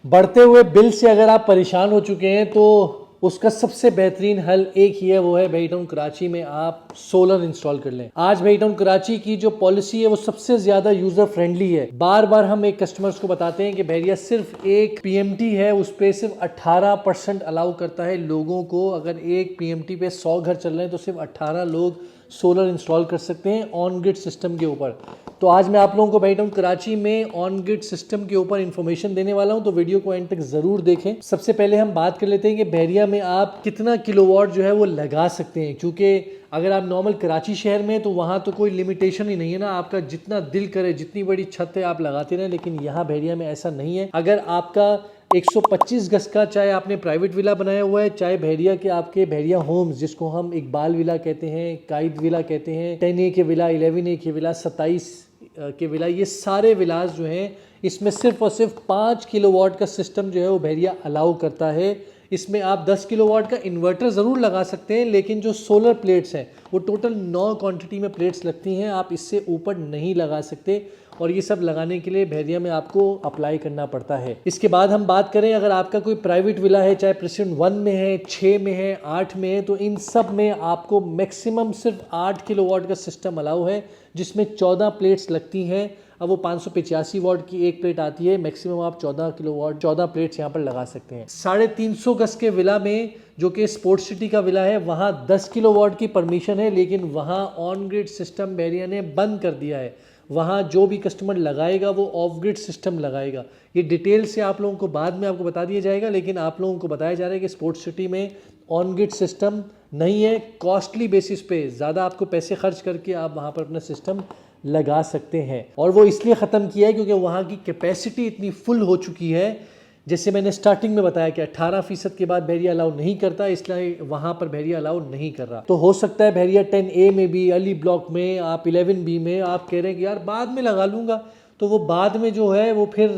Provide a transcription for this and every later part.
बढ़ते हुए बिल से अगर आप परेशान हो चुके हैं तो उसका सबसे बेहतरीन हल एक ही है, वो है वेहीटाउन कराची में आप सोलर इंस्टॉल कर लें। आज वेहीटाउन कराची की जो पॉलिसी है वो सबसे ज्यादा यूजर फ्रेंडली है। बार बार हम एक कस्टमर्स को बताते हैं कि भैया सिर्फ एक पीएमटी है, उस पर सिर्फ 18% अलाउ करता है लोगों को। अगर एक पीएमटी पे 100 घर चल रहे हैं तो सिर्फ 18 लोग सोलर इंस्टॉल कर सकते हैं ऑन ग्रिड सिस्टम के ऊपर। तो आज मैं आप लोगों को वेहीटाउन कराची में ऑन ग्रिड सिस्टम के ऊपर इंफॉर्मेशन देने वाला हूं, तो वीडियो को एंड तक जरूर देखें। सबसे पहले हम बात कर लेते हैं कि बहरिया में आप कितना किलोवाट जो है वो लगा सकते हैं, क्योंकि अगर आप नॉर्मल कराची शहर में तो वहाँ तो कोई लिमिटेशन ही नहीं है ना, आपका जितना दिल करे जितनी बड़ी छत है आप लगाते रहें। लेकिन यहाँ बहरिया में ऐसा नहीं है। अगर आपका 125 गज का, चाहे आपने प्राइवेट विला बनाया हुआ है, चाहे बहरिया के आपके बहरिया होम्स जिसको हम इकबाल विला कहते हैं, कायद विला कहते हैं, 10A के विला, 11A के विला, 27 के विला, ये सारे विलास जो हैं इसमें सिर्फ और सिर्फ 5 किलोवाट का सिस्टम जो है वो बहरिया अलाउ करता है। इसमें आप 10 किलोवाट का इन्वर्टर ज़रूर लगा सकते हैं, लेकिन जो सोलर प्लेट्स हैं वो टोटल 9 क्वांटिटी में प्लेट्स लगती हैं, आप इससे ऊपर नहीं लगा सकते। और ये सब लगाने के लिए बहरिया में आपको अप्लाई करना पड़ता है। इसके बाद हम बात करें, अगर आपका कोई प्राइवेट विला है, चाहे प्रेसिडेंट 1 में है, 6 में है, 8 में है, तो इन सब में आपको मैक्सिमम सिर्फ 8 किलोवाट का सिस्टम अलाउ है, जिसमें 14 प्लेट्स लगती हैं। अब वो 585 वाट की एक प्लेट आती है, मैक्सिमम आप 14 किलोवाट 14 प्लेट्स यहाँ पर लगा सकते हैं। 350 गज के विला में, जो कि स्पोर्ट्स सिटी का विला है, वहाँ 10 किलोवाट की परमिशन है, लेकिन वहाँ ऑन ग्रिड सिस्टम बहरिया ने बंद कर दिया है। वहाँ जो भी कस्टमर लगाएगा वो ऑफ ग्रिड सिस्टम लगाएगा। ये डिटेल से आप लोगों को बाद में आपको बता दिया जाएगा, लेकिन आप लोगों को बताया जा रहा है कि स्पोर्ट्स सिटी में ऑन ग्रिड सिस्टम नहीं है। कॉस्टली बेसिस पे ज़्यादा आपको पैसे खर्च करके आप वहाँ पर अपना सिस्टम लगा सकते हैं, और वो इसलिए ख़त्म किया है क्योंकि वहाँ की कैपेसिटी इतनी फुल हो चुकी है। जैसे मैंने स्टार्टिंग में बताया कि 18% के बाद बहरिया अलाउ नहीं करता, इसलिए वहाँ पर बहरिया अलाउ नहीं कर रहा। तो हो सकता है बहरिया 10A में भी, अली ब्लॉक में, आप 11B में आप कह रहे हैं कि यार बाद में लगा लूँगा, तो वो बाद में जो है वो फिर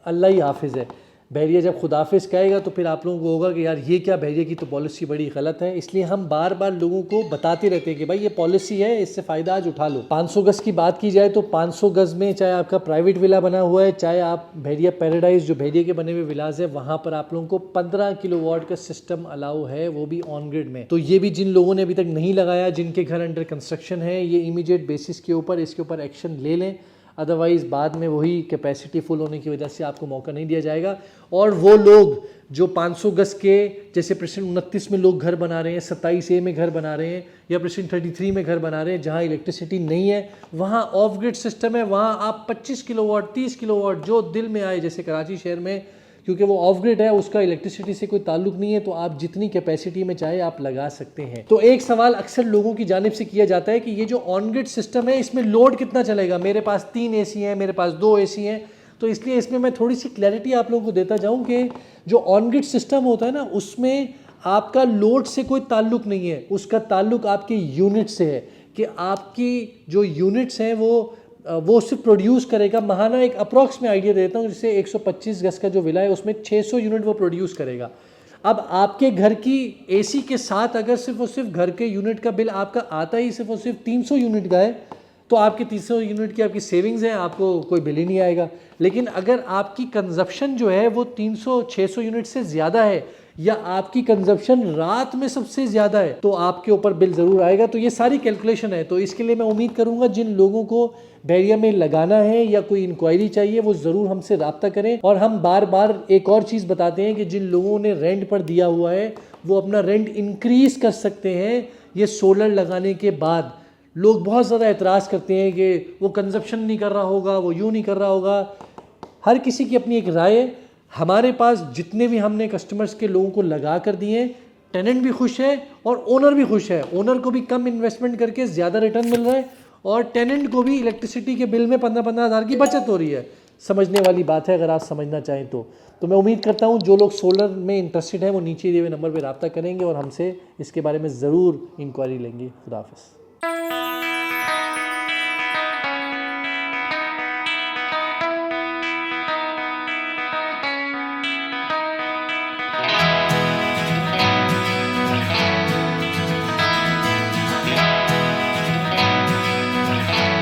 अल्लाह ही हाफिज़ है। बहरिया जब खुदाफिज कहेगा तो फिर आप लोगों को होगा कि यार ये क्या, बहरिया की तो पॉलिसी बड़ी गलत है। इसलिए हम बार बार लोगों को बताते रहते हैं कि भाई ये पॉलिसी है, इससे फ़ायदा आज उठा लो। 500 गज की बात की जाए तो 500 गज में चाहे आपका प्राइवेट विला बना हुआ है, चाहे आप बहरिया पैराडाइज जो बहरिया के बने हुए विलास है, वहाँ पर आप लोगों को 15 किलोवाट का सिस्टम अलाउ है, वो भी ऑन ग्रिड में। तो ये भी जिन लोगों ने अभी तक नहीं लगाया, जिनके घर अंडर कंस्ट्रक्शन है, ये इमीडिएट बेसिस के ऊपर इसके ऊपर एक्शन ले लें, अदरवाइज़ बाद में वही कैपेसिटी फुल होने की वजह से आपको मौका नहीं दिया जाएगा। और वो लोग जो 500 गज के, जैसे प्रेसिडेंट 29 में लोग घर बना रहे हैं, 27A में घर बना रहे हैं, या प्रेसिडेंट 33 में घर बना रहे हैं, जहाँ इलेक्ट्रिसिटी नहीं है, वहाँ ऑफ ग्रिड सिस्टम है। वहाँ आप 25 किलोवाट, 30 किलोवाट जो दिल में आए, जैसे कराची शहर में क्योंकि वो ऑफ ग्रिड है, उसका इलेक्ट्रिसिटी से कोई ताल्लुक नहीं है, तो आप जितनी कैपेसिटी में चाहे आप लगा सकते हैं। तो एक सवाल अक्सर लोगों की जानिब से किया जाता है कि ये जो ऑन ग्रिड सिस्टम है इसमें लोड कितना चलेगा, मेरे पास 3 AC हैं, मेरे पास 2 AC हैं। तो इसलिए इसमें मैं थोड़ी सी क्लैरिटी आप लोगों को देता जाऊँ कि जो ऑन ग्रिड सिस्टम होता है ना, उसमें आपका लोड से कोई ताल्लुक नहीं है, उसका ताल्लुक आपके यूनिट से है कि आपकी जो यूनिट्स हैं वो सिर्फ प्रोड्यूस करेगा। महाना एक अप्रॉक्स में आइडिया देता हूँ, जैसे 125 गज का जो विला है उसमें 600 यूनिट वो प्रोड्यूस करेगा। अब आपके घर की AC के साथ अगर सिर्फ और सिर्फ घर के यूनिट का बिल आपका आता ही सिर्फ और सिर्फ 300 यूनिट का है, तो आपके 300 यूनिट की आपकी सेविंग्स है, आपको कोई बिल ही नहीं आएगा। लेकिन अगर आपकी कंजप्शन जो है वो 300-600 यूनिट से ज़्यादा है, या आपकी कंजप्शन रात में सबसे ज़्यादा है, तो आपके ऊपर बिल ज़रूर आएगा। तो ये सारी कैलकुलेशन है। तो इसके लिए मैं उम्मीद करूँगा जिन लोगों को बहरिया में लगाना है या कोई इंक्वायरी चाहिए वो ज़रूर हमसे रब्ता करें। और हम बार बार एक और चीज़ बताते हैं कि जिन लोगों ने रेंट पर दिया हुआ है वो अपना रेंट इंक्रीज़ कर सकते हैं। ये सोलर लगाने के बाद लोग बहुत ज़्यादा एतराज़ करते हैं कि वो कंजप्शन नहीं कर रहा होगा, वो यूँ नहीं कर रहा होगा। हर किसी की अपनी एक राय है। हमारे पास जितने भी हमने कस्टमर्स के लोगों को लगा कर दिए हैं, टेनेंट भी खुश है और ओनर भी खुश है। ओनर को भी कम इन्वेस्टमेंट करके ज़्यादा रिटर्न मिल रहा है, और टेनेंट को भी इलेक्ट्रिसिटी के बिल में 15-15 हज़ार की बचत हो रही है। समझने वाली बात है अगर आप समझना चाहें तो मैं उम्मीद करता हूं जो लोग सोलर में इंटरेस्टेड हैं वो नीचे दिए हुए नंबर पर रब्ता करेंगे और हमसे इसके बारे में ज़रूर इंक्वायरी लेंगे। खुदा हाफ़िज़।